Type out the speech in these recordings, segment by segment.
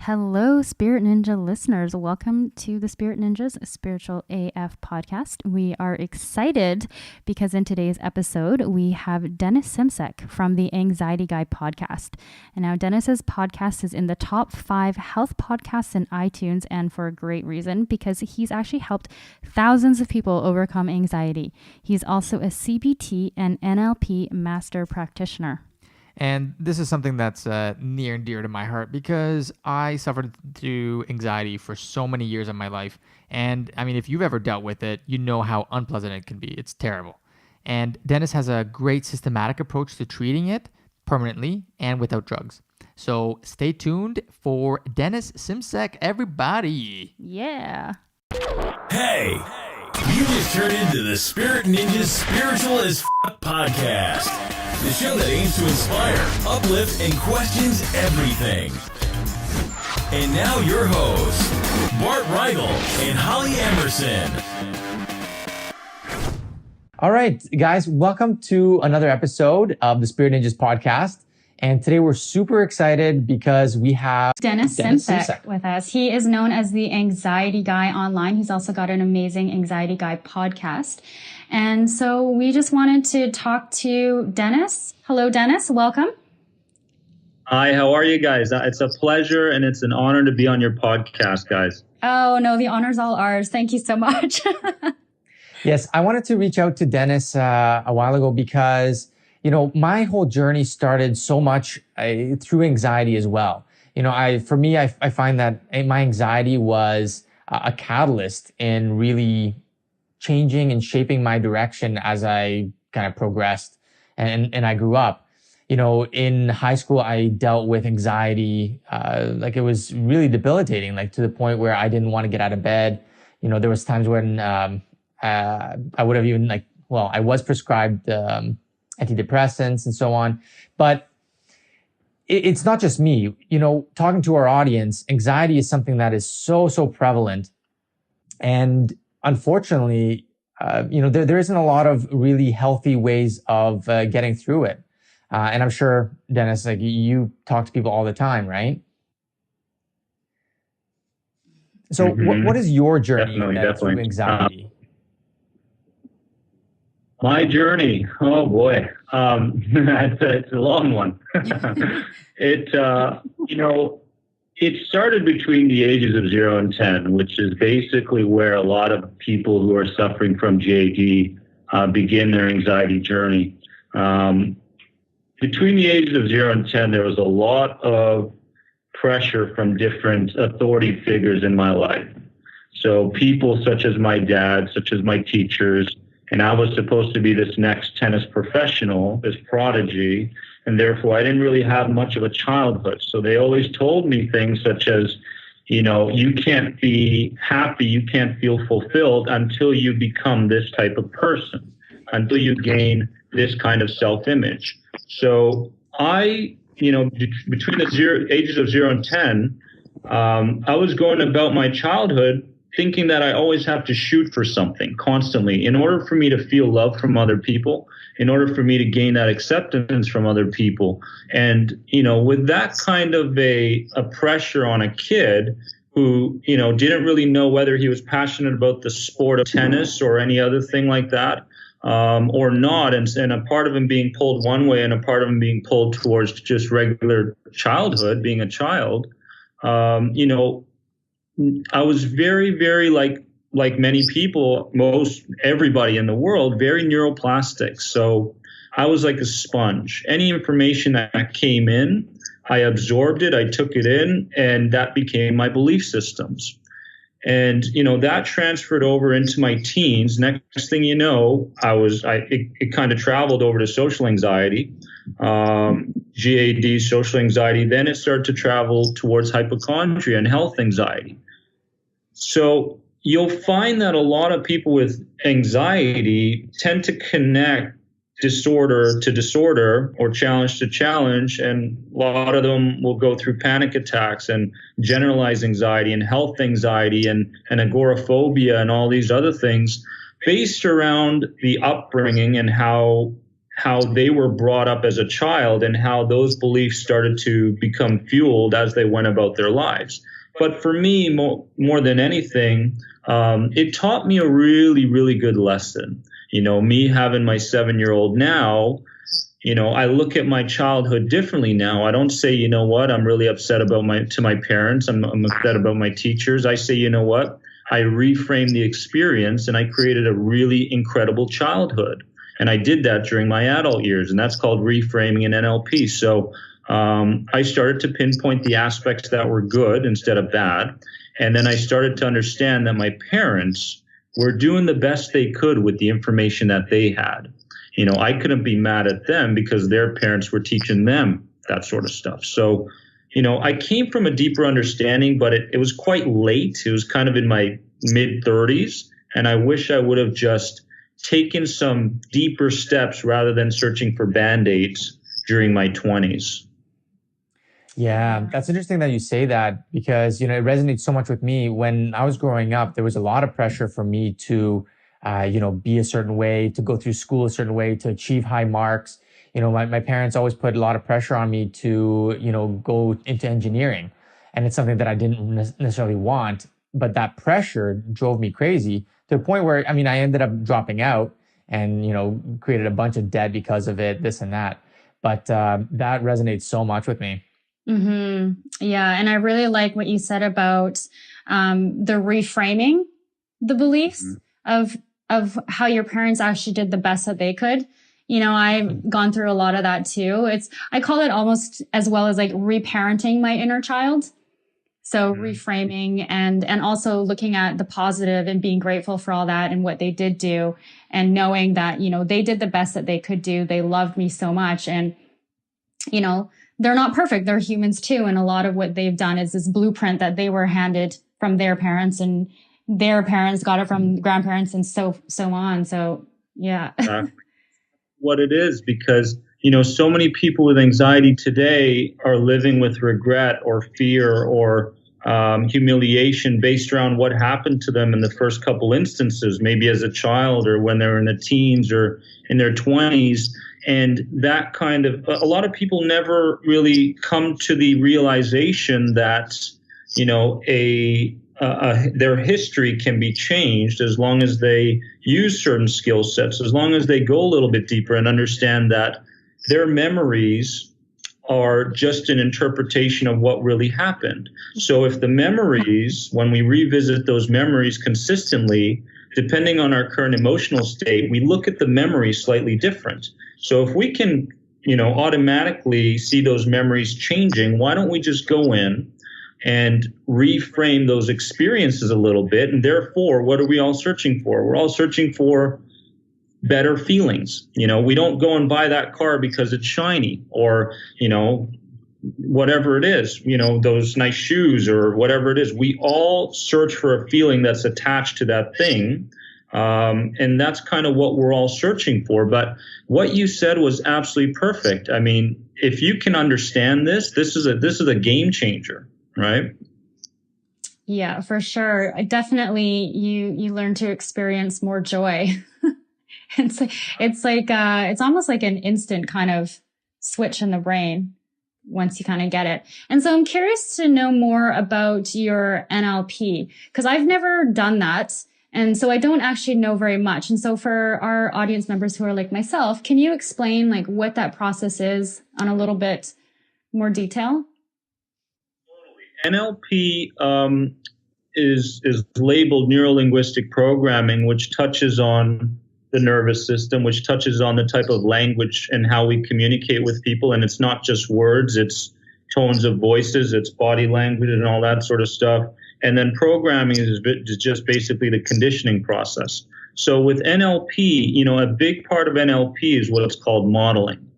Hello, Spirit Ninja listeners. Welcome to the Spirit Ninjas Spiritual AF podcast. We are excited because in today's episode, we have Dennis Simsek from the Anxiety Guy podcast. And now Dennis's podcast is in the top 5 health podcasts in iTunes, and for a great reason, because he's actually helped thousands of people overcome anxiety. He's also a CBT and NLP master practitioner. And this is something that's near and dear to my heart because I suffered through anxiety for so many years of my life. And I mean, if you've ever dealt with it, you know how unpleasant it can be. It's terrible. And Dennis has a great systematic approach to treating it permanently and without drugs. So stay tuned for Dennis Simsek, everybody. Yeah. Hey, you just turned into the Spirit Ninjas Spiritual as podcast. The show that aims to inspire, uplift, and questions everything. And now your hosts, Bart and Holly Emerson. All right, guys, welcome to another episode of the Spirit Ninjas podcast. And today we're super excited because we have Dennis Simsek with us. He is known as the Anxiety Guy online. He's also got an amazing Anxiety Guy podcast. And so we just wanted to talk to Dennis. Hello, Dennis. Welcome. Hi, how are you guys? It's a pleasure and it's an honor to be on your podcast, guys. Oh, no, the honor's all ours. Thank you so much. Yes, I wanted to reach out to Dennis a while ago because, you know, my whole journey started so much through anxiety as well. You know, I find that my anxiety was a catalyst in really changing and shaping my direction as I kind of progressed and I grew up. You know, in high school, I dealt with anxiety, like it was really debilitating, like to the point where I didn't want to get out of bed. You know, there was times when I would have even I was prescribed antidepressants and so on. But it's not just me. You know, talking to our audience, anxiety is something that is so prevalent. And unfortunately, there isn't a lot of really healthy ways of getting through it. And I'm sure, Dennis, like you talk to people all the time, right? So what is your journey through anxiety? My journey, oh boy, it's a long one. It started between the ages of 0 and 10, which is basically where a lot of people who are suffering from GAD begin their anxiety journey. Between the ages of 0 and 10, there was a lot of pressure from different authority figures in my life. So people such as my dad, such as my teachers, and I was supposed to be this next tennis professional, this prodigy, and therefore I didn't really have much of a childhood. So they always told me things such as, you know, you can't be happy, you can't feel fulfilled until you become this type of person, until you gain this kind of self-image. So between the ages of 0 and 10, I was going about my childhood thinking that I always have to shoot for something constantly in order for me to feel love from other people, in order for me to gain that acceptance from other people. And, you know, with that kind of a pressure on a kid who, you know, didn't really know whether he was passionate about the sport of tennis or any other thing like that, or not, and a part of him being pulled one way and a part of him being pulled towards just regular childhood, being a child, I was very, very like many people, everybody in the world, very neuroplastic. So I was like a sponge. Any information that came in, I absorbed it, I took it in, and that became my belief systems. And, you know, that transferred over into my teens. Next thing you know, it kind of traveled over to social anxiety, GAD, social anxiety. Then it started to travel towards hypochondria and health anxiety. So you'll find that a lot of people with anxiety tend to connect disorder to disorder or challenge to challenge, and a lot of them will go through panic attacks and generalized anxiety and health anxiety and agoraphobia and all these other things based around the upbringing and how how they were brought up as a child and how those beliefs started to become fueled as they went about their lives. But for me, more than anything, it taught me a really, really good lesson. Me having my 7-year-old now, I look at my childhood differently now. I don't say, you know what, I'm really upset about my parents. I'm upset about my teachers. I say, you know what, I reframed the experience and I created a really incredible childhood. And I did that during my adult years, and that's called reframing in NLP. So I started to pinpoint the aspects that were good instead of bad. And then I started to understand that my parents were doing the best they could with the information that they had. I couldn't be mad at them because their parents were teaching them that sort of stuff. So, I came from a deeper understanding, but it was quite late. It was kind of in my mid-30s, and I wish I would have just taken some deeper steps rather than searching for Band-Aids during my 20s. Yeah, that's interesting that you say that because, it resonates so much with me. When I was growing up, there was a lot of pressure for me to, be a certain way, to go through school a certain way, to achieve high marks. My parents always put a lot of pressure on me to, go into engineering. And it's something that I didn't necessarily want, but that pressure drove me crazy to the point where, I ended up dropping out and, created a bunch of debt because of it, this and that. But that resonates so much with me. Mm-hmm. Yeah. And I really like what you said about the reframing the beliefs of how your parents actually did the best that they could. I've gone through a lot of that too. I call it almost as well as like reparenting my inner child. So reframing and also looking at the positive and being grateful for all that and what they did do and knowing that, they did the best that they could do. They loved me so much. And, they're not perfect. They're humans too. And a lot of what they've done is this blueprint that they were handed from their parents and their parents got it from grandparents and so on. So, yeah. What it is, because, so many people with anxiety today are living with regret or fear or humiliation based around what happened to them in the first couple instances, maybe as a child or when they're in the teens or in their 20s. And that kind of, a lot of people never really come to the realization that, their history can be changed as long as they use certain skill sets, as long as they go a little bit deeper and understand that their memories are just an interpretation of what really happened. So if the memories, when we revisit those memories consistently, depending on our current emotional state, we look at the memory slightly different. So if we can, automatically see those memories changing, why don't we just go in and reframe those experiences a little bit? And therefore, what are we all searching for? We're all searching for better feelings. We don't go and buy that car because it's shiny or, whatever it is, those nice shoes or whatever it is. We all search for a feeling that's attached to that thing. And that's kind of what we're all searching for. But what you said was absolutely perfect. If you can understand this is a game changer, right? Yeah, for sure. Definitely you learn to experience more joy. It's almost like an instant kind of switch in the brain once you kind of get it. And so I'm curious to know more about your NLP because I've never done that. And so I don't actually know very much. And so for our audience members who are like myself, can you explain like what that process is on a little bit more detail? NLP is labeled neuro-linguistic programming, which touches on the nervous system, which touches on the type of language and how we communicate with people. And it's not just words, it's tones of voices, it's body language and all that sort of stuff. And then programming is just basically the conditioning process. So with NLP, a big part of NLP is what's called modeling.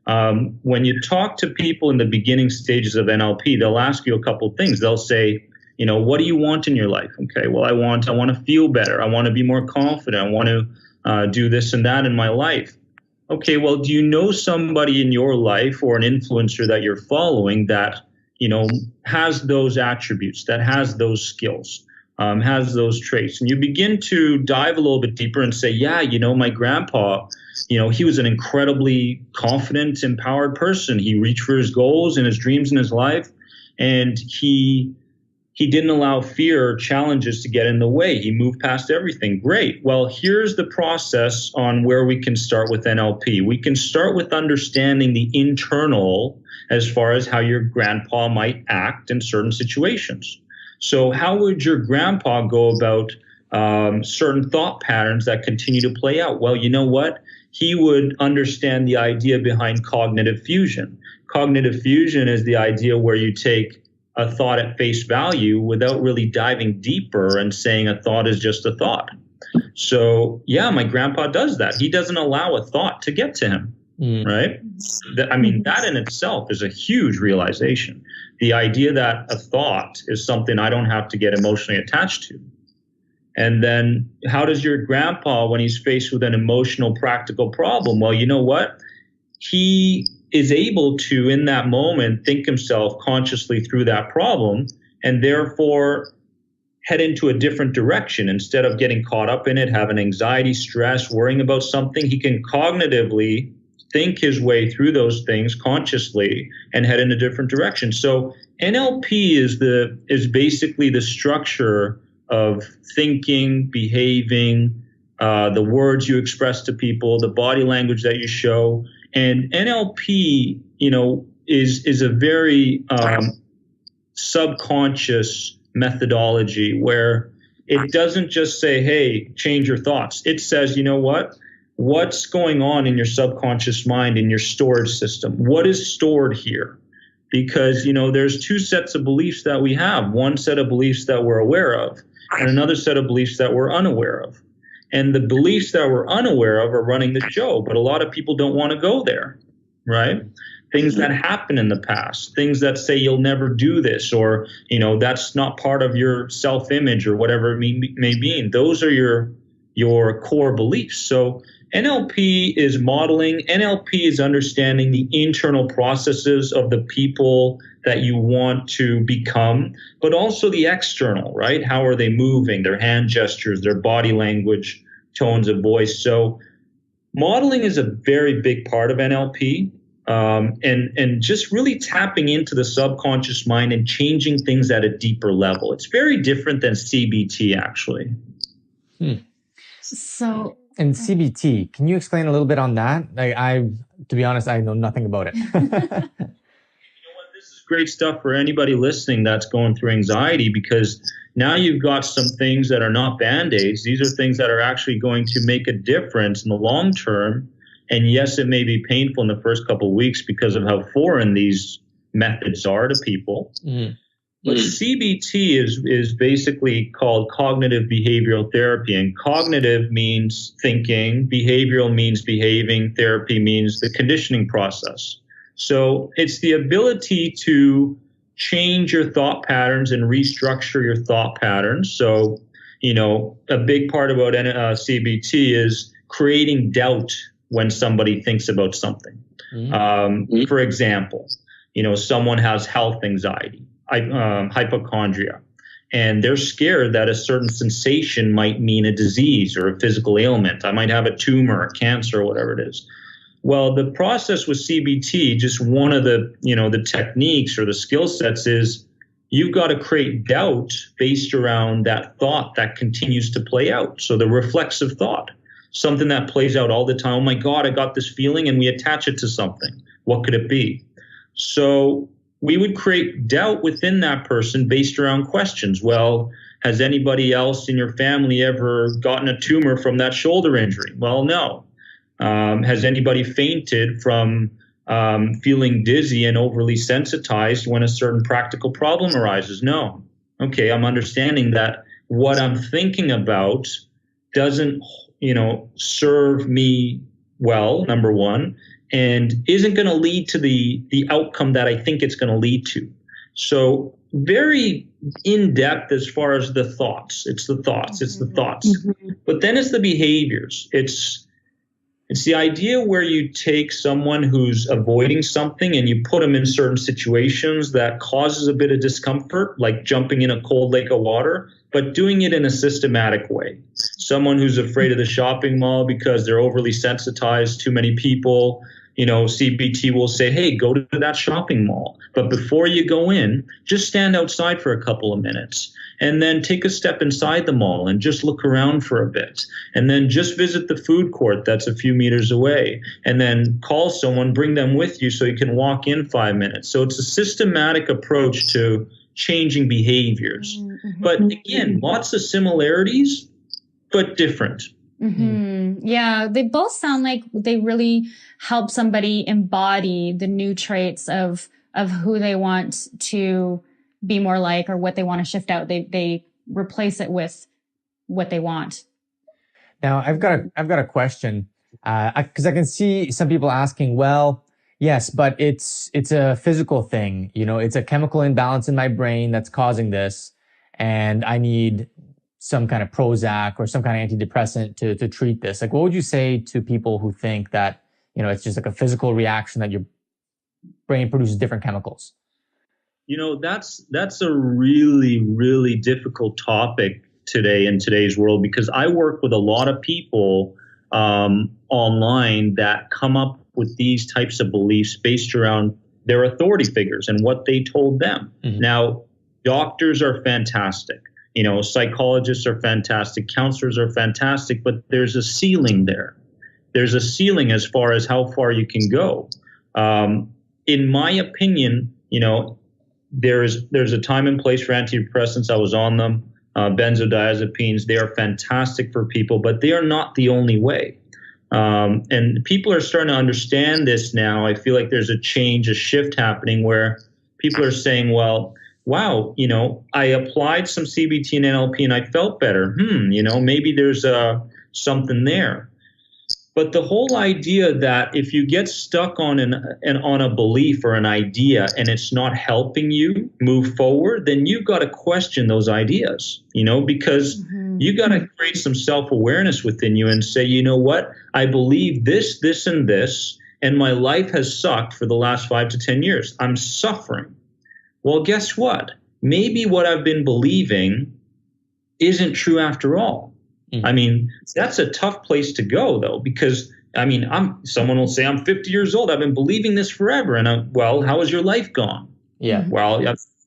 When you talk to people in the beginning stages of NLP, they'll ask you a couple of things. They'll say, what do you want in your life? Okay, well, I want to feel better. I want to be more confident. I want to do this and that in my life. Okay, well, do you know somebody in your life or an influencer that you're following that, has those attributes, that has those skills, has those traits? And you begin to dive a little bit deeper and say, yeah, my grandpa, he was an incredibly confident, empowered person. He reached for his goals and his dreams in his life, and he didn't allow fear or challenges to get in the way. He moved past everything. Great. Well, here's the process on where we can start with NLP. We can start with understanding the internal as far as how your grandpa might act in certain situations. So how would your grandpa go about certain thought patterns that continue to play out? Well, you know what? He would understand the idea behind cognitive fusion. Cognitive fusion is the idea where you take a thought at face value without really diving deeper and saying a thought is just a thought. So, yeah, my grandpa does that. He doesn't allow a thought to get to him, right? That in itself is a huge realization. The idea that a thought is something I don't have to get emotionally attached to. And then how does your grandpa, when he's faced with an emotional, practical problem? Well, you know what? He is able to, in that moment, think himself consciously through that problem and therefore head into a different direction. Instead of getting caught up in it, having anxiety, stress, worrying about something, he can cognitively think his way through those things consciously and head in a different direction. So NLP is basically the structure of thinking, behaving, the words you express to people, the body language that you show. And NLP, is a very subconscious methodology where it doesn't just say, hey, change your thoughts. It says, you know what? What's going on in your subconscious mind, in your storage system? What is stored here? Because, there's two sets of beliefs that we have. One set of beliefs that we're aware of and another set of beliefs that we're unaware of. And the beliefs that we're unaware of are running the show, but a lot of people don't want to go there, right? Things that happen in the past, things that say you'll never do this, or, that's not part of your self-image or whatever it may be. Those are your core beliefs. So NLP is modeling. NLP is understanding the internal processes of the people that you want to become, but also the external, right? How are they moving, their hand gestures, their body language, tones of voice. So modeling is a very big part of NLP, and just really tapping into the subconscious mind and changing things at a deeper level. It's very different than CBT, actually. So, and CBT, can you explain a little bit on that? To be honest, I know nothing about it. This is great stuff for anybody listening that's going through anxiety, because now you've got some things that are not Band-Aids. These are things that are actually going to make a difference in the long term. And yes, it may be painful in the first couple of weeks because of how foreign these methods are to people. But CBT is basically called cognitive behavioral therapy. And cognitive means thinking, behavioral means behaving, therapy means the conditioning process. So it's the ability to change your thought patterns and restructure your thought patterns. So, a big part about CBT is creating doubt when somebody thinks about something. For example, someone has health anxiety, hypochondria, and they're scared that a certain sensation might mean a disease or a physical ailment. I might have a tumor, a cancer, or whatever it is. Well, the process with CBT, just one of the, the techniques or the skill sets is you've got to create doubt based around that thought that continues to play out. So the reflexive thought, something that plays out all the time. Oh my God, I got this feeling, and we attach it to something. What could it be? So we would create doubt within that person based around questions. Well, has anybody else in your family ever gotten a tumor from that shoulder injury? Well, no. Has anybody fainted from feeling dizzy and overly sensitized when a certain practical problem arises? No. Okay, I'm understanding that what I'm thinking about doesn't, serve me well, number one, and isn't going to lead to the outcome that I think it's going to lead to. So very in-depth as far as the thoughts. It's the thoughts. It's the thoughts. But then it's the behaviors. It's the idea where you take someone who's avoiding something and you put them in certain situations that causes a bit of discomfort, like jumping in a cold lake of water. but doing it in a systematic way. Someone who's afraid of the shopping mall because they're overly sensitized to many people, CBT will say, hey, go to that shopping mall. But before you go in, just stand outside for a couple of minutes and then take a step inside the mall and just look around for a bit. And then just visit the food court that's a few meters away. And then call someone, bring them with you so you can walk in 5 minutes. So it's a systematic approach to changing behaviors. Mm-hmm. But again, lots of similarities, but different. Mm-hmm. Yeah, they both sound like they really help somebody embody the new traits of who they want to be more like or what they want to shift out. They replace it with what they want. Now, I've got a question because I can see some people asking, well, yes, but it's a physical thing. It's a chemical imbalance in my brain that's causing this, and I need some kind of Prozac or some kind of antidepressant to treat this. Like, what would you say to people who think that, it's just like a physical reaction that your brain produces different chemicals? That's a really, really difficult topic today in today's world, because I work with a lot of people online that come up with these types of beliefs based around their authority figures and what they told them. Mm-hmm. Now, doctors are fantastic. Psychologists are fantastic. Counselors are fantastic, but there's a ceiling there. There's a ceiling as far as how far you can go. In my opinion, there's a time and place for antidepressants. I was on them. Benzodiazepines, they are fantastic for people, but they are not the only way. And people are starting to understand this now. I feel like there's a shift happening where people are saying, well, wow, I applied some CBT and NLP and I felt better. Maybe there's something there. But the whole idea that if you get stuck on on a belief or an idea and it's not helping you move forward, then you've got to question those ideas, because mm-hmm. you got to create some self-awareness within you and say, you know what, I believe this, this, and this, and my life has sucked for the last 5 to 10 years. I'm suffering. Well, guess what? Maybe what I've been believing isn't true after all. Mm-hmm. I mean, that's a tough place to go, though, because, someone will say, I'm 50 years old. I've been believing this forever. And well, how has your life gone? Yeah. Well,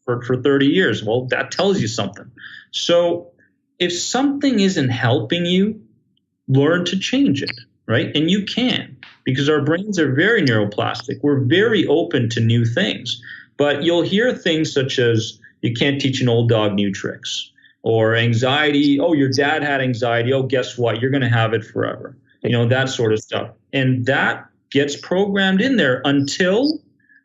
for 30 years. Well, that tells you something. So if something isn't helping you, learn to change it, right? And you can, because our brains are very neuroplastic. We're very open to new things. But you'll hear things such as, you can't teach an old dog new tricks. Or anxiety, oh, your dad had anxiety, oh, guess what? You're going to have it forever. That sort of stuff. And that gets programmed in there until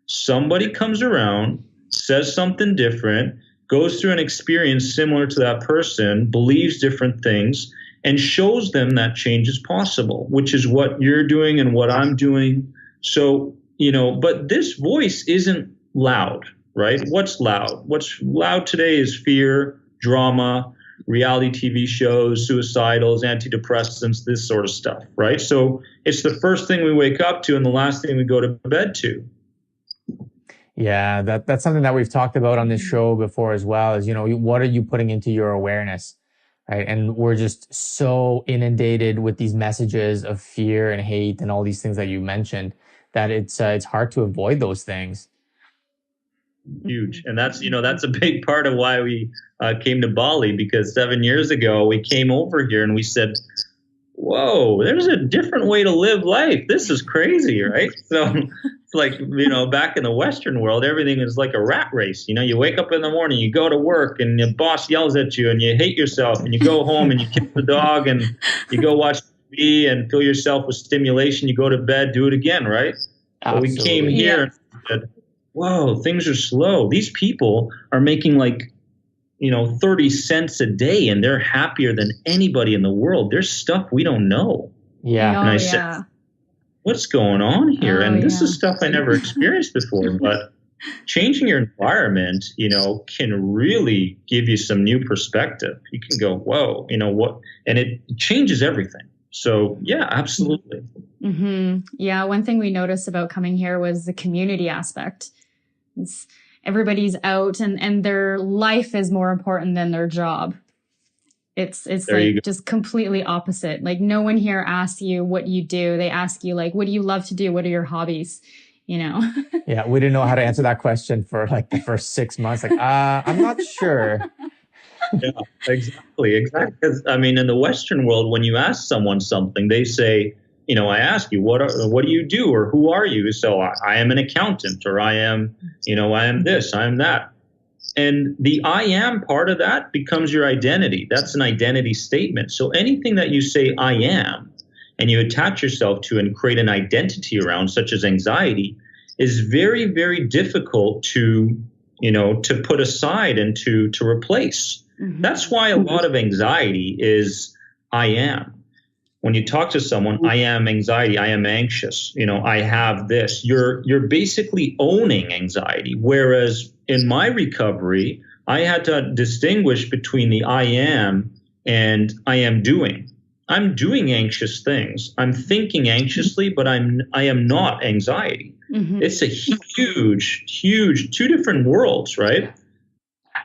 somebody comes around, says something different, goes through an experience similar to that person, believes different things, and shows them that change is possible, which is what you're doing and what I'm doing. So, but this voice isn't loud, right? What's loud? What's loud today is fear, drama, reality TV shows, suicidals, antidepressants, this sort of stuff, right? So it's the first thing we wake up to and the last thing we go to bed to. Yeah, that's something that we've talked about on this show before as well, is, what are you putting into your awareness, right? And we're just so inundated with these messages of fear and hate and all these things that you mentioned that it's hard to avoid those things. Huge. And that's a big part of why we came to Bali, because 7 years ago we came over here and we said, whoa, there's a different way to live life. This is crazy, right? So it's like, back in the Western world, everything is like a rat race. You wake up in the morning, you go to work and your boss yells at you and you hate yourself, and you go home and you kick the dog and you go watch TV and fill yourself with stimulation. You go to bed, do it again, right? But we came here and said, whoa, things are slow. These people are making 30 cents a day and they're happier than anybody in the world. There's stuff we don't know. Yeah. And I said, what's going on here? And this is stuff I never experienced before. But changing your environment, can really give you some new perspective. You can go, whoa, what? And it changes everything. So, yeah, absolutely. Mm-hmm. Yeah, one thing we noticed about coming here was the community aspect. Everybody's out and their life is more important than their job. It's There you go. like just completely opposite. Like no one here asks you what you do. They ask you like, what do you love to do? What are your hobbies? You know? Yeah, we didn't know how to answer that question for like the first 6 months. Like, I'm not sure. Yeah, exactly. 'Cause, I mean, in the Western world, when you ask someone something, they say, I ask you, what do you do, or who are you? So I am an accountant, or I am this, I am that. And the I am part of that becomes your identity. That's an identity statement. So anything that you say I am and you attach yourself to and create an identity around, such as anxiety, is very, very difficult to put aside and to replace. Mm-hmm. That's why a lot of anxiety is I am. When you talk to someone, I am anxiety, I am anxious, I have this. You're basically owning anxiety. Whereas in my recovery, I had to distinguish between the I am and I am doing. I'm doing anxious things. I'm thinking anxiously, but I am not anxiety. Mm-hmm. It's a huge, huge, two different worlds, right?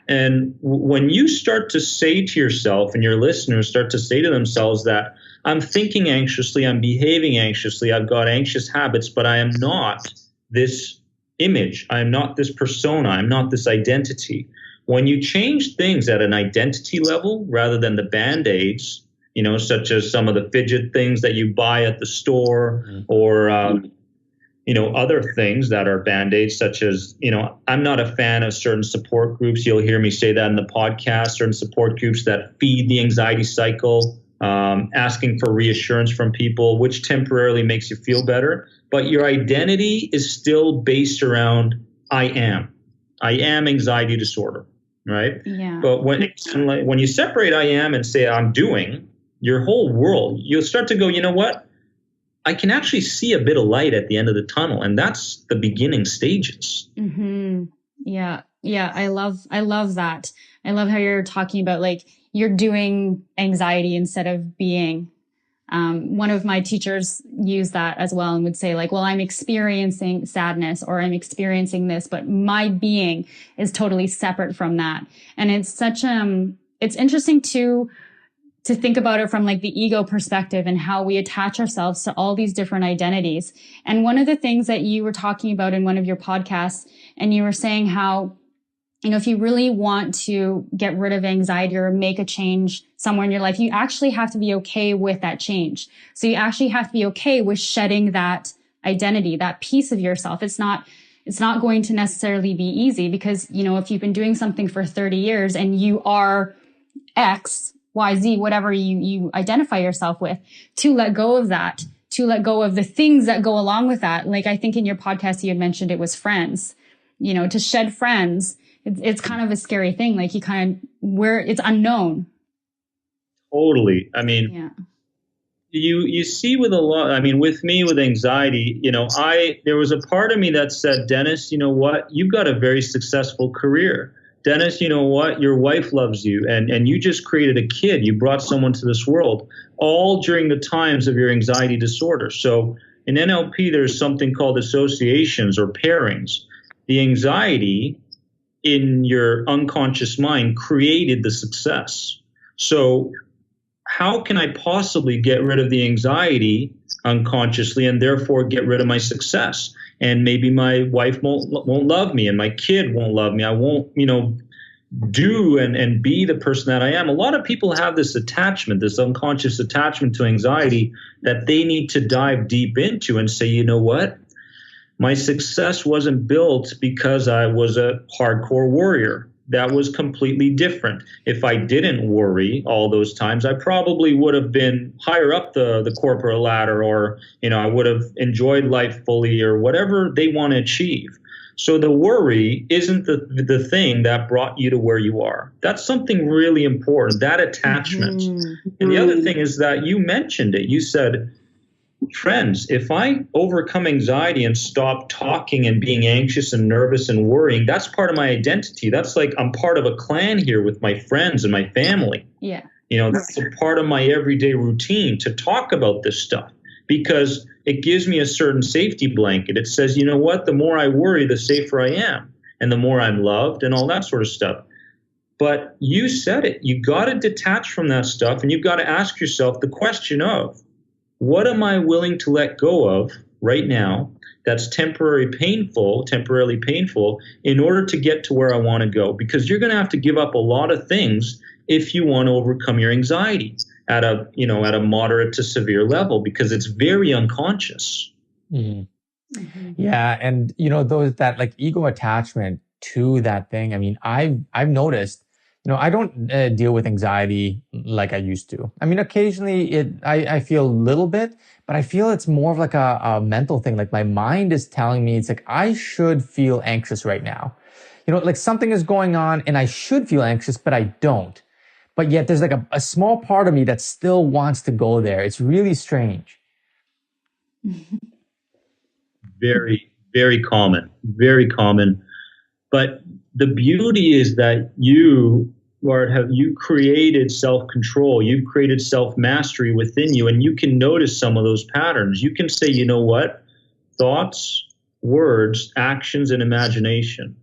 And when you start to say to yourself, and your listeners start to say to themselves that I'm thinking anxiously, I'm behaving anxiously, I've got anxious habits, but I am not this image. I am not this persona. I'm not this identity. When you change things at an identity level rather than the Band-Aids, such as some of the fidget things that you buy at the store, or other things that are Band-Aids, such as, I'm not a fan of certain support groups. You'll hear me say that in the podcast, certain support groups that feed the anxiety cycle, asking for reassurance from people, which temporarily makes you feel better. But your identity is still based around I am anxiety disorder, right? Yeah. But when you separate I am and say I'm doing, your whole world, you'll start to go, you know what? I can actually see a bit of light at the end of the tunnel, and that's the beginning stages. Mm-hmm. Yeah. Yeah. I love that. I love how you're talking about like you're doing anxiety instead of being. One of my teachers used that as well and would say like, well, I'm experiencing sadness or I'm experiencing this, but my being is totally separate from that. And it's it's interesting to think about it from like the ego perspective and how we attach ourselves to all these different identities. And one of the things that you were talking about in one of your podcasts, and you were saying how, if you really want to get rid of anxiety or make a change somewhere in your life, you actually have to be okay with that change. So you actually have to be okay with shedding that identity, that piece of yourself. It's not going to necessarily be easy because, if you've been doing something for 30 years and you are X, Y, Z, whatever you identify yourself with, to let go of that, to let go of the things that go along with that. Like I think in your podcast, you had mentioned it was friends, to shed friends. It's kind of a scary thing. Like where it's unknown. Totally. I mean, yeah. You see with a lot, I mean, with me with anxiety, there was a part of me that said, Dennis, you know what? You've got a very successful career. Dennis, you know what? Your wife loves you and you just created a kid. You brought someone to this world, all during the times of your anxiety disorder. So in NLP, there's something called associations or pairings. The anxiety in your unconscious mind created the success. So how can I possibly get rid of the anxiety unconsciously and therefore get rid of my success? And maybe my wife won't love me and my kid won't love me. I won't, do and be the person that I am. A lot of people have this attachment, this unconscious attachment to anxiety that they need to dive deep into and say, you know what? My success wasn't built because I was a hardcore warrior. That was completely different. If I didn't worry all those times, I probably would have been higher up the corporate ladder, or, I would have enjoyed life fully, or whatever they want to achieve. So the worry isn't the thing that brought you to where you are. That's something really important, that attachment. Mm-hmm. And the other thing is that you mentioned it. You said, friends, if I overcome anxiety and stop talking and being anxious and nervous and worrying, that's part of my identity. That's like I'm part of a clan here with my friends and my family. Yeah. That's a part of my everyday routine to talk about this stuff because it gives me a certain safety blanket. It says, you know what, the more I worry, the safer I am and the more I'm loved and all that sort of stuff. But you said it. You got to detach from that stuff, and you've got to ask yourself the question of, what am I willing to let go of right now that's temporarily painful in order to get to where I want to go? Because you're going to have to give up a lot of things if you want to overcome your anxiety at a moderate to severe level, because it's very unconscious. Mm-hmm. Mm-hmm. Yeah. And, that like ego attachment to that thing. I mean, I've noticed, I don't deal with anxiety like I used to. I mean, occasionally I feel a little bit, but I feel it's more of like a mental thing. Like my mind is telling me, it's like, I should feel anxious right now. Like something is going on and I should feel anxious, but I don't. But yet there's like a small part of me that still wants to go there. It's really strange. Very, very common, very common. But the beauty is that you, Bart, you created self-control. You've created self-mastery within you, and you can notice some of those patterns. You can say, you know what? Thoughts, words, actions, and imagination.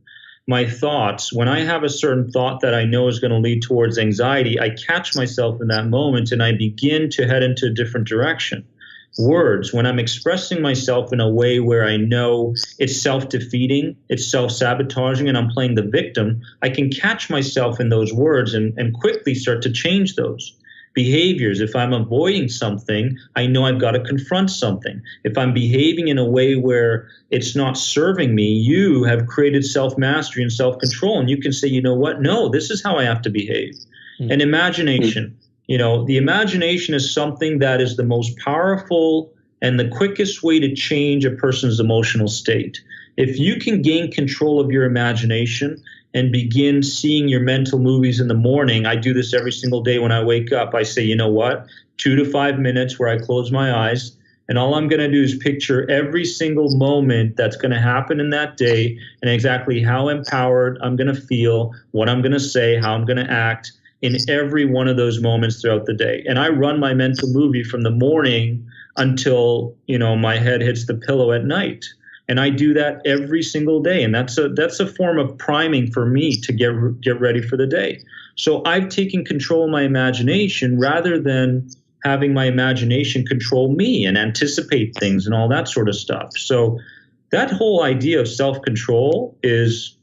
My thoughts, when I have a certain thought that I know is going to lead towards anxiety, I catch myself in that moment and I begin to head into a different direction. Words, when I'm expressing myself in a way where I know it's self-defeating, it's self-sabotaging, and I'm playing the victim, I can catch myself in those words and quickly start to change those. Behaviors, if I'm avoiding something, I know I've got to confront something. If I'm behaving in a way where it's not serving me, you have created self-mastery and self-control, and you can say, you know what? No, this is how I have to behave. And imagination. The imagination is something that is the most powerful and the quickest way to change a person's emotional state. If you can gain control of your imagination and begin seeing your mental movies in the morning, I do this every single day when I wake up. I say, you know what, 2 to 5 minutes where I close my eyes, and all I'm going to do is picture every single moment that's going to happen in that day and exactly how empowered I'm going to feel, what I'm going to say, how I'm going to act in every one of those moments throughout the day. And I run my mental movie from the morning until, my head hits the pillow at night. And I do that every single day. And that's a form of priming for me to get ready for the day. So I've taken control of my imagination rather than having my imagination control me and anticipate things and all that sort of stuff. So that whole idea of self-control is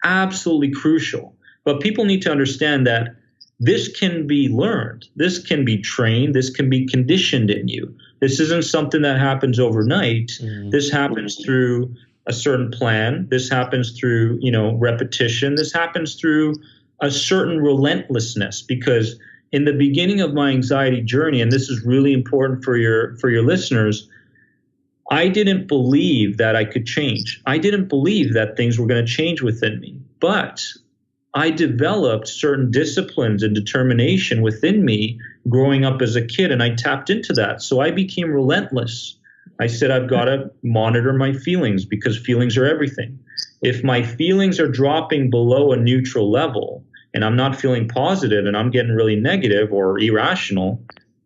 absolutely crucial. But people need to understand that this can be learned. This can be trained. This can be conditioned in you. This isn't something that happens overnight. This happens through a certain plan. This happens through, repetition. This happens through a certain relentlessness, because in the beginning of my anxiety journey, and this is really important for your listeners, I didn't believe that I could change. I didn't believe that things were going to change within me. But I developed certain disciplines and determination within me growing up as a kid, and I tapped into that. So I became relentless. I said, I've got to monitor my feelings, because feelings are everything. If my feelings are dropping below a neutral level and I'm not feeling positive and I'm getting really negative or irrational,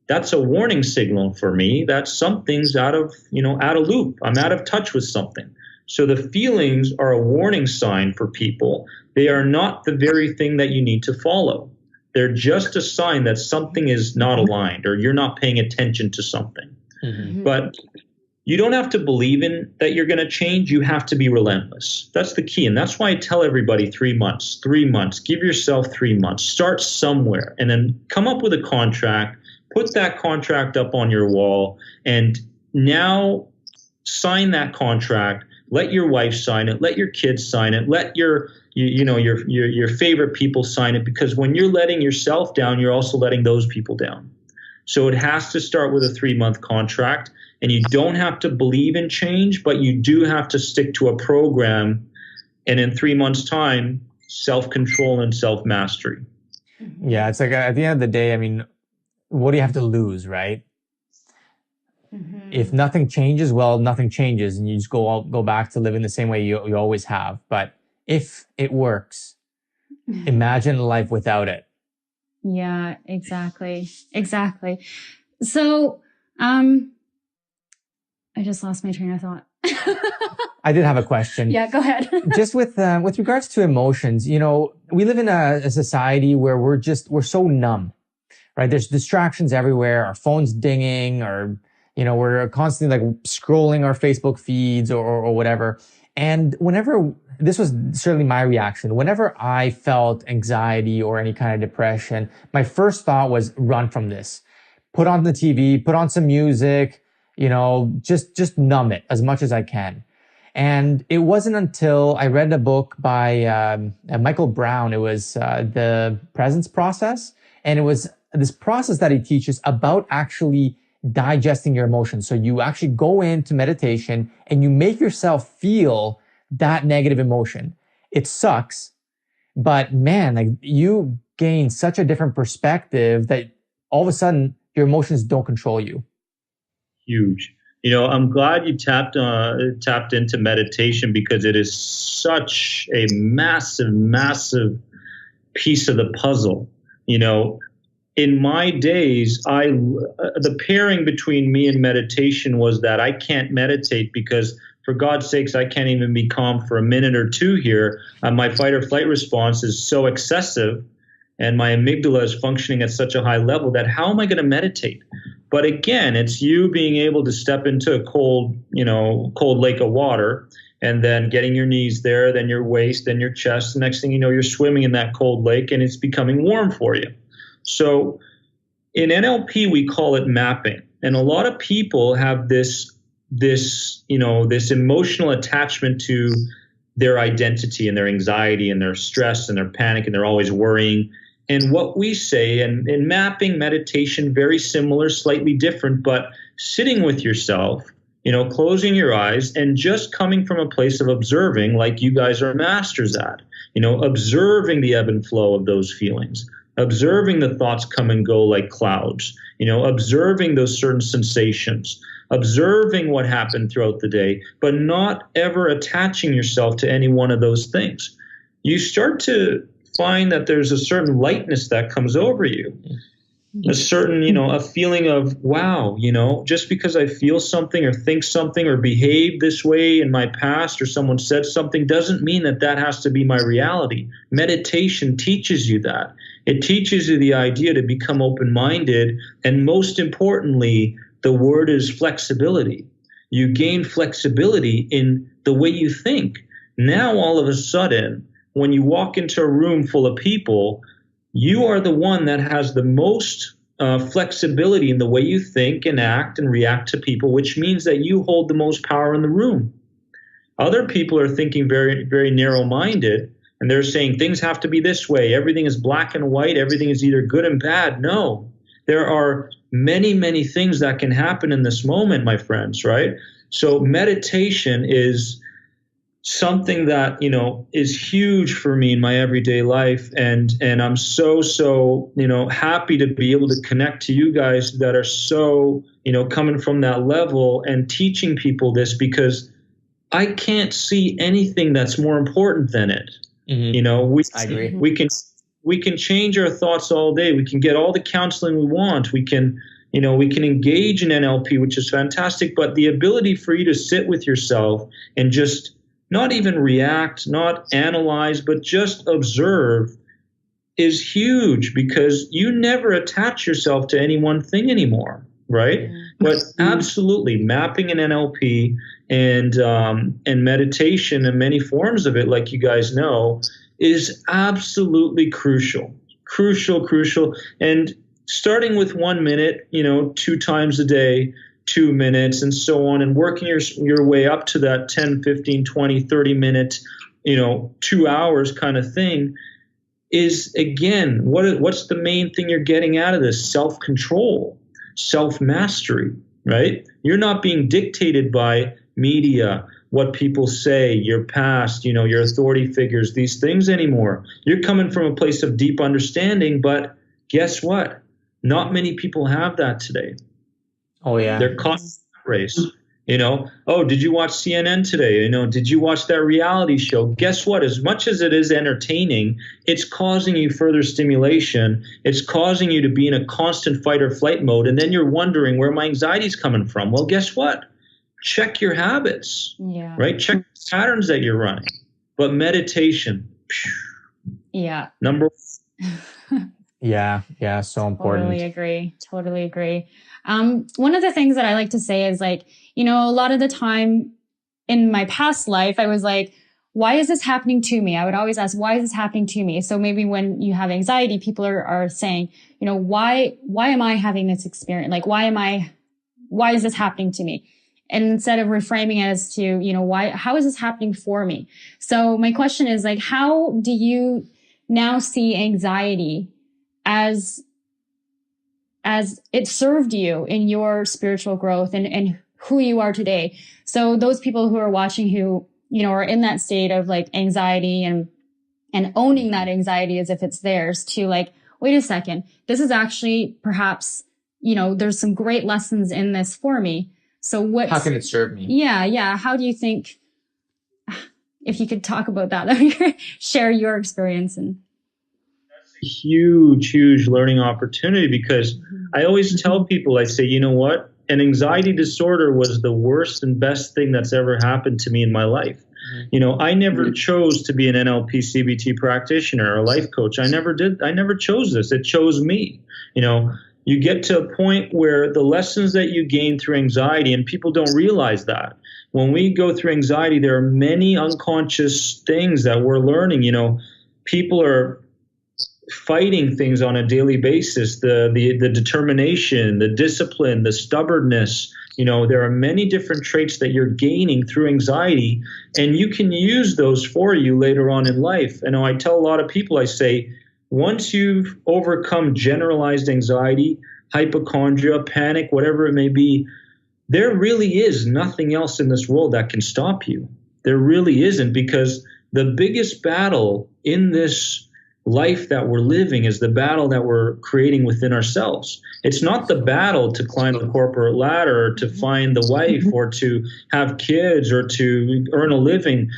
that's a warning signal for me that something's out of loop. I'm out of touch with something. So the feelings are a warning sign for people. They are not the very thing that you need to follow. They're just a sign that something is not aligned or you're not paying attention to something. Mm-hmm. But you don't have to believe in that you're going to change. You have to be relentless. That's the key. And that's why I tell everybody 3 months, 3 months, give yourself 3 months, start somewhere, and then come up with a contract, put that contract up on your wall, and now sign that contract. Let your wife sign it. Let your kids sign it. Let your favorite people sign it, because when you're letting yourself down, you're also letting those people down. So it has to start with a 3-month contract, and you don't have to believe in change, but you do have to stick to a program. And in 3 months' time, self-control and self-mastery. Yeah, it's like at the end of the day, I mean, what do you have to lose, right? Mm-hmm. If nothing changes, well, nothing changes, and you just go back to living the same way you always have. But if it works, imagine life without it. Yeah, exactly. So, I just lost my train of thought. I did have a question. Yeah, go ahead. Just with regards to emotions, we live in a society where we're so numb, right? There's distractions everywhere. Our phone's dinging, or we're constantly like scrolling our Facebook feeds or whatever. And this was certainly my reaction, whenever I felt anxiety or any kind of depression, my first thought was run from this. Put on the TV, put on some music, just numb it as much as I can. And it wasn't until I read a book by Michael Brown. It was The Presence Process. And it was this process that he teaches about actually digesting your emotions. So you actually go into meditation and you make yourself feel that negative emotion. It sucks, but man, like you gain such a different perspective that all of a sudden your emotions don't control you. Huge. I'm glad you tapped into meditation, because it is such a massive, massive piece of the puzzle. In my days, the pairing between me and meditation was that I can't meditate because, for God's sakes, I can't even be calm for a minute or two here. My fight or flight response is so excessive, and my amygdala is functioning at such a high level that how am I going to meditate? But again, it's you being able to step into a cold lake of water, and then getting your knees there, then your waist, then your chest. The next thing you know, you're swimming in that cold lake and it's becoming warm for you. So in NLP, we call it mapping. And a lot of people have this emotional attachment to their identity and their anxiety and their stress and their panic, and they're always worrying. And what we say, and in mapping, meditation, very similar, slightly different, but sitting with yourself, closing your eyes and just coming from a place of observing, like you guys are masters at, observing the ebb and flow of those feelings, observing the thoughts come and go like clouds, observing those certain sensations, observing what happened throughout the day, but not ever attaching yourself to any one of those things. You start to find that there's a certain lightness that comes over you, a certain, a feeling of, wow, just because I feel something or think something or behave this way in my past, or someone said something, doesn't mean that has to be my reality. Meditation teaches you that. It teaches you the idea to become open-minded. And most importantly, the word is flexibility. You gain flexibility in the way you think. Now, all of a sudden, when you walk into a room full of people, you are the one that has the most flexibility in the way you think and act and react to people, which means that you hold the most power in the room. Other people are thinking very, very narrow-minded, and they're saying things have to be this way. Everything is black and white. Everything is either good and bad. No, there are many, many things that can happen in this moment, my friends, right? So meditation is something that, is huge for me in my everyday life. And I'm so, happy to be able to connect to you guys that are so, coming from that level and teaching people this, because I can't see anything that's more important than it. Mm-hmm. I agree. We can change our thoughts all day. We can get all the counseling we want. We can engage in NLP, which is fantastic, but the ability for you to sit with yourself and just not even react, not analyze, but just observe is huge, because you never attach yourself to any one thing anymore, right? Mm-hmm. But absolutely, mapping and NLP and meditation and many forms of it, like you guys know, is absolutely crucial. And starting with 1 minute, 2 times a day, 2 minutes, and so on, and working your way up to that 10, 15, 20, 30 minute, 2 hours kind of thing is, again, what's the main thing you're getting out of this? Self-control, self-mastery, right? You're not being dictated by media, what people say, your past, your authority figures, these things anymore. You're coming from a place of deep understanding, but guess what? Not many people have that today. Oh, yeah. They're caught in that race. Oh, did you watch CNN today? Did you watch that reality show? Guess what? As much as it is entertaining, it's causing you further stimulation. It's causing you to be in a constant fight or flight mode. And then you're wondering where my anxiety is coming from. Well, guess what? check your habits, Yeah. right? Check patterns that you're running. But meditation, Yeah. number Yeah, so important. Totally agree. One of the things that I like to say is like, a lot of the time in my past life, I was like, why is this happening to me? I would always ask, why is this happening to me? So maybe when you have anxiety, people are saying, why am I having this experience? Like, why is this happening to me? And instead of reframing it as to, how is this happening for me? So my question is like, how do you now see anxiety as it served you in your spiritual growth and who you are today? So those people who are watching who, are in that state of like anxiety and owning that anxiety as if it's theirs, to like, wait a second, this is actually perhaps, there's some great lessons in this for me. So how can it serve me? Yeah. How do you think, if you could talk about that, share your experience? And huge learning opportunity, because I always tell people, I say, you know what? An anxiety disorder was the worst and best thing that's ever happened to me in my life. I never chose to be an NLP CBT practitioner or a life coach. I never did. I never chose this. It chose me. You get to a point where the lessons that you gain through anxiety, and people don't realize that when we go through anxiety, there are many unconscious things that we're learning. People are fighting things on a daily basis, the determination, the discipline, the stubbornness. There are many different traits that you're gaining through anxiety, and you can use those for you later on in life. And I tell a lot of people, I say, once you've overcome generalized anxiety, hypochondria, panic, whatever it may be, there really is nothing else in this world that can stop you. There really isn't, because the biggest battle in this life that we're living is the battle that we're creating within ourselves. It's not the battle to climb the corporate ladder, or to find the wife, or to have kids, or to earn a living.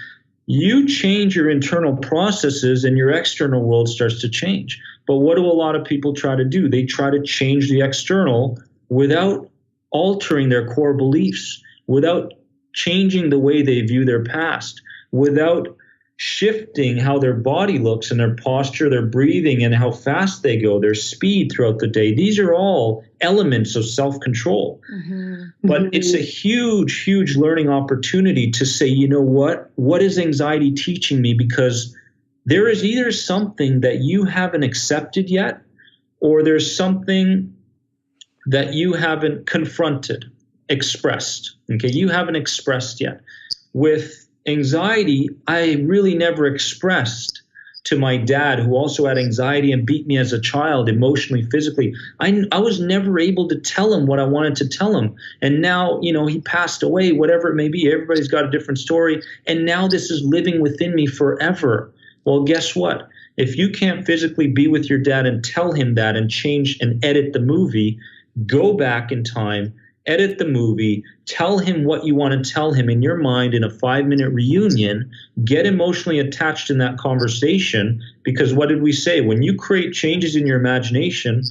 You change your internal processes and your external world starts to change. But what do a lot of people try to do? They try to change the external without altering their core beliefs, without changing the way they view their past, without shifting how their body looks and their posture, their breathing, and how fast they go, their speed throughout the day. These are all elements of self-control. But it's a huge learning opportunity to say, you know what is anxiety teaching me? Because there is either something that you haven't accepted yet, or there's something that you haven't confronted, expressed. Okay, you haven't expressed yet. With anxiety, I really never expressed to my dad, who also had anxiety and beat me as a child, emotionally, physically. I was never able to tell him what I wanted to tell him. And now, he passed away, whatever it may be. Everybody's got a different story. And now this is living within me forever. Well, guess what? If you can't physically be with your dad and tell him that and change and edit the movie, go back in time, edit the movie, tell him what you want to tell him in your mind in a 5-minute reunion, get emotionally attached in that conversation. Because what did we say? When you create changes in your imagination,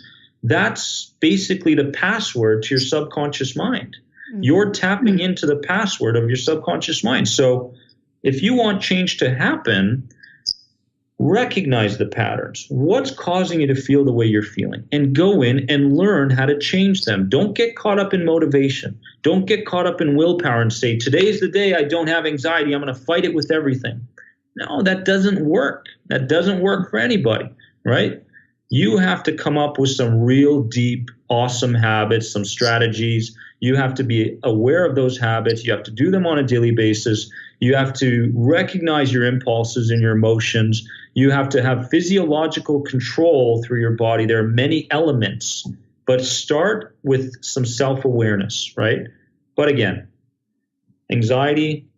that's basically the password to your subconscious mind. You're tapping into the password of your subconscious mind. So if you want change to happen, recognize the patterns. What's causing you to feel the way you're feeling? And go in and learn how to change them. Don't get caught up in motivation. Don't get caught up in willpower and say, today's the day I don't have anxiety. I'm going to fight it with everything. No, that doesn't work. That doesn't work for anybody, right? You have to come up with some real deep, awesome habits, some strategies. You have to be aware of those habits. You have to do them on a daily basis. You have to recognize your impulses and your emotions. You have to have physiological control through your body. There are many elements, but start with some self-awareness, right? But again, anxiety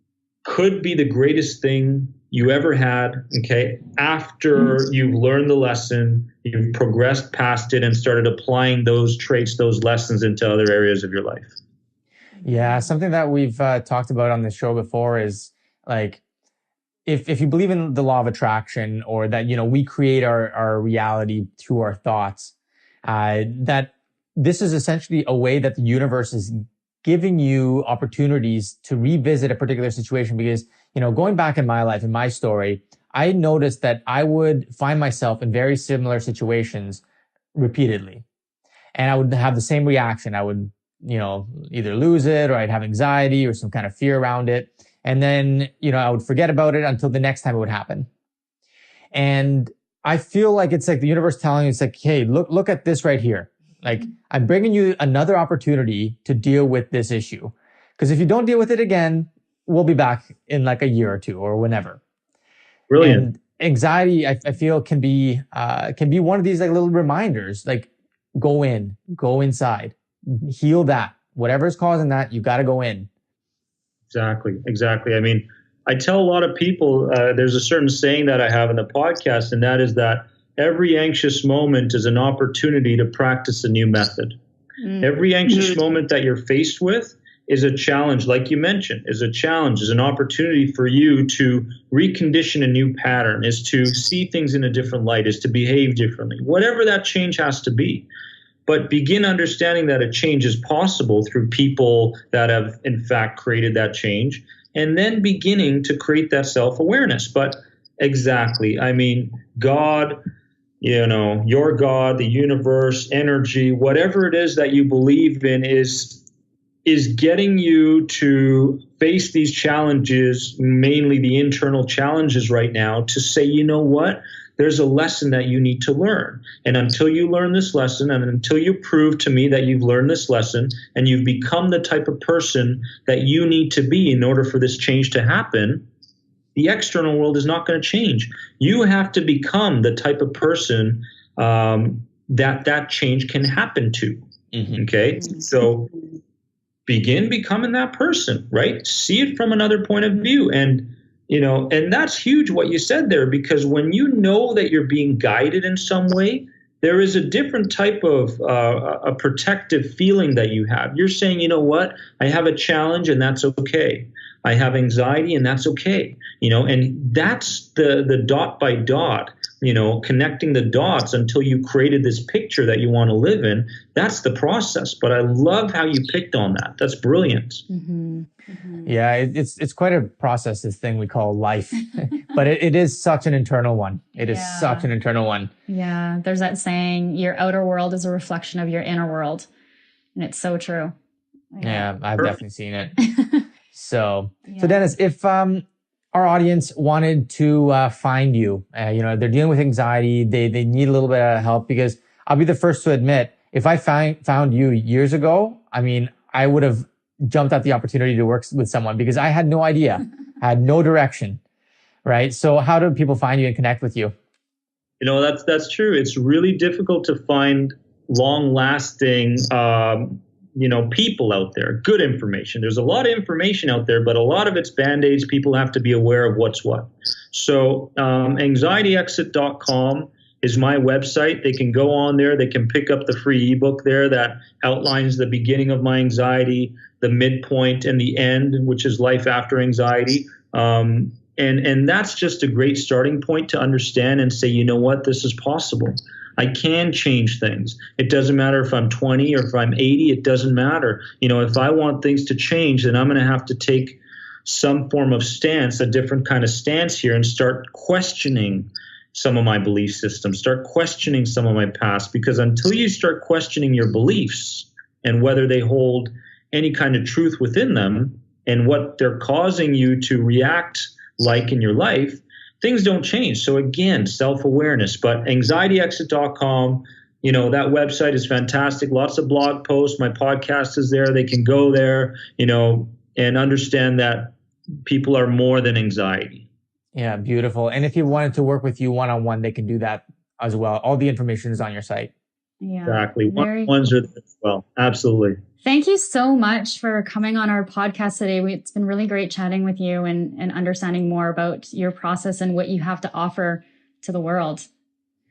could be the greatest thing you ever had, okay? After you've learned the lesson, you've progressed past it and started applying those traits, those lessons into other areas of your life. Yeah, something that we've talked about on the show before is like, if you believe in the law of attraction, or that, we create our reality through our thoughts, that this is essentially a way that the universe is giving you opportunities to revisit a particular situation. Because, going back in my life, in my story, I noticed that I would find myself in very similar situations repeatedly. And I would have the same reaction. I would, either lose it, or I'd have anxiety or some kind of fear around it. And then, I would forget about it until the next time it would happen. And I feel like it's like the universe telling you, it's like, hey, look at this right here. Like, I'm bringing you another opportunity to deal with this issue. Because if you don't deal with it again, we'll be back in like a year or two or whenever. Brilliant. And anxiety, I feel, can be one of these like little reminders, like go inside, heal that. Whatever's causing that, you got to go in. Exactly. I mean, I tell a lot of people, there's a certain saying that I have in the podcast, and that is that every anxious moment is an opportunity to practice a new method. Every anxious moment that you're faced with is a challenge, like you mentioned, is an opportunity for you to recondition a new pattern, is to see things in a different light, is to behave differently, whatever that change has to be. But begin understanding that a change is possible through people that have, in fact, created that change, and then beginning to create that self-awareness. But exactly, I mean, God, your God, the universe, energy, whatever it is that you believe in is getting you to face these challenges, mainly the internal challenges right now, to say, you know what? There's a lesson that you need to learn. And until you learn this lesson, and until you prove to me that you've learned this lesson and you've become the type of person that you need to be in order for this change to happen, the external world is not going to change. You have to become the type of person that change can happen to. Okay? So begin becoming that person, right? See it from another point of view. And that's huge what you said there, because when you know that you're being guided in some way, there is a different type of a protective feeling that you have. You're saying, you know what, I have a challenge and that's okay. I have anxiety and that's okay. And that's the dot by dot, connecting the dots until you created this picture that you want to live in. That's the process. But I love how you picked on that. That's brilliant. Yeah, it's quite a process, this thing we call life, but it is such an internal one. It is such an internal one. Yeah, there's that saying, your outer world is a reflection of your inner world. And it's so true. Yeah, I've definitely seen it. So Dennis, if our audience wanted to find you, they're dealing with anxiety, they need a little bit of help, because I'll be the first to admit, if I found you years ago, I mean, I would have jumped at the opportunity to work with someone, because I had no idea, I had no direction, right? So how do people find you and connect with you? That's true. It's really difficult to find long-lasting, people out there, good information. There's a lot of information out there, but a lot of it's Band-Aids. People have to be aware of what's what. So anxietyexit.com is my website. They can go on there. They can pick up the free ebook there that outlines the beginning of my anxiety, the midpoint, and the end, which is life after anxiety. And that's just a great starting point to understand and say, you know what, this is possible. I can change things. It doesn't matter if I'm 20 or if I'm 80. It doesn't matter. If I want things to change, then I'm going to have to take some form of stance, a different kind of stance here, and start questioning some of my belief systems, start questioning some of my past, because until you start questioning your beliefs and whether they hold any kind of truth within them and what they're causing you to react like in your life, things don't change. So again, self-awareness. But anxietyexit.com, that website is fantastic. Lots of blog posts. My podcast is there. They can go there, and understand that people are more than anxiety. Yeah, beautiful. And if you wanted to work with you one-on-one, they can do that as well. All the information is on your site. Yeah, exactly. One-on-ones are there as well. Absolutely. Thank you so much for coming on our podcast today. It's been really great chatting with you and understanding more about your process and what you have to offer to the world.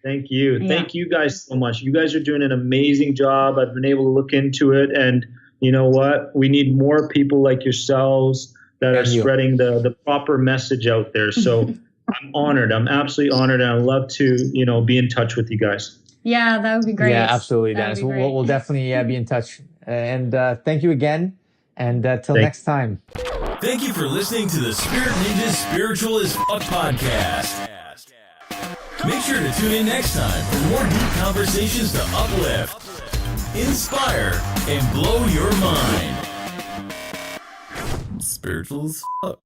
Thank you. Yeah. Thank you guys so much. You guys are doing an amazing job. I've been able to look into it. And you know what? We need more people like yourselves that are spreading the proper message out there. So I'm honored. I'm absolutely honored. And I'd love to, be in touch with you guys. Yeah, that would be great. Yeah, absolutely, Dennis. We'll definitely be in touch. And thank you again. And till next time. Thank you for listening to the Spirit Ninjas Spiritual as Fuck podcast. Make sure to tune in next time for more deep conversations to uplift, inspire, and blow your mind. Spiritual as fuck.